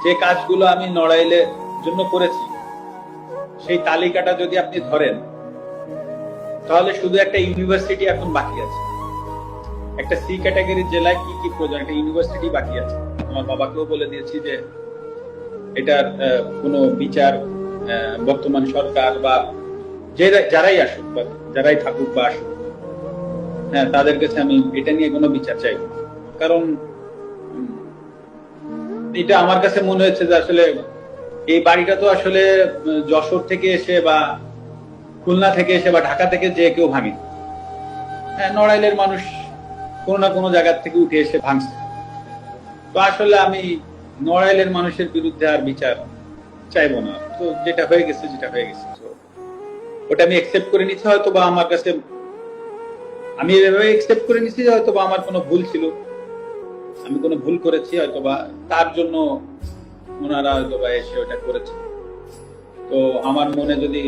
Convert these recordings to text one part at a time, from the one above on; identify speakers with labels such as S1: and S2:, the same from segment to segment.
S1: যে কাজগুলো আমি নড়াইলের জন্য করেছি সেই তালিকাটা যদি আপনি ধরেন তাহলে শুধু একটা ইউনিভার্সিটি এখন বাকি আছে। একটা সি ক্যাটাগরির জেলায় কি কি প্রয়োজন, একটা ইউনিভার্সিটি বাকি আছে। আমার বাবাকেও বলে দিয়েছি যে এটার কোনো বিচার বর্তমান সরকার বা যারাই আসুক বা যারাই থাকুক বা আসুক, হ্যাঁ, তাদের কাছে আমি এটা নিয়ে কোনো বিচার চাইব। কারণ এটা আমার কাছে মনে হচ্ছে যে আসলে এই বাড়িটা তো আসলে যশোর থেকে এসে বা খুলনা থেকে এসে বা ঢাকা থেকে যে কেউ ভাঙে। হ্যাঁ, নড়াইলের মানুষ কোনো না কোনো জায়গা থেকে উঠে এসে ভাঙছে। তো আসলে আমি নড়াইলের মানুষের বিরুদ্ধে আর বিচার চাইবো না। তো যেটা হয়ে গেছে যেটা হয়ে গেছে, তো ওটা আমি একসেপ্ট করে নিচ্ছি। হয়তো বা আমার কাছে আমি এভাবে একসেপ্ট করে নিচ্ছি যে হয়তো বা আমার কোনো ভুল ছিল, আমি কোনো ভুল করেছি, হয়তো বা তার জন্য ওনারা হয়তো বা এসে ওটা করেছে। তো আমার মনে যদি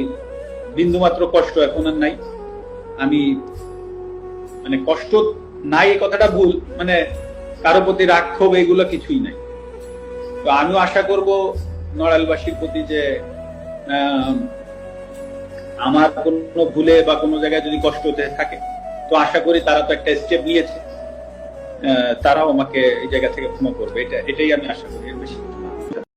S1: বিন্দুমাত্র কষ্ট এখন আর নাই, আমি মানে কষ্ট নাই এই কথাটা ভুল, মানে কারো প্রতি রাগ ক্ষোভ এগুলো কিছুই নাই। তো আমিও আশা করব নড়াইলবাসীর প্রতি যে আমার কোনো ভুলে বা কোনো জায়গায় যদি কষ্ট হতে থাকে, তো আশা করি তারা তো একটা স্টেপ নিয়েছে, তারাও আমাকে এই জায়গা থেকে ক্ষমা করবে। এটাই আমি আশা করি, এর বেশি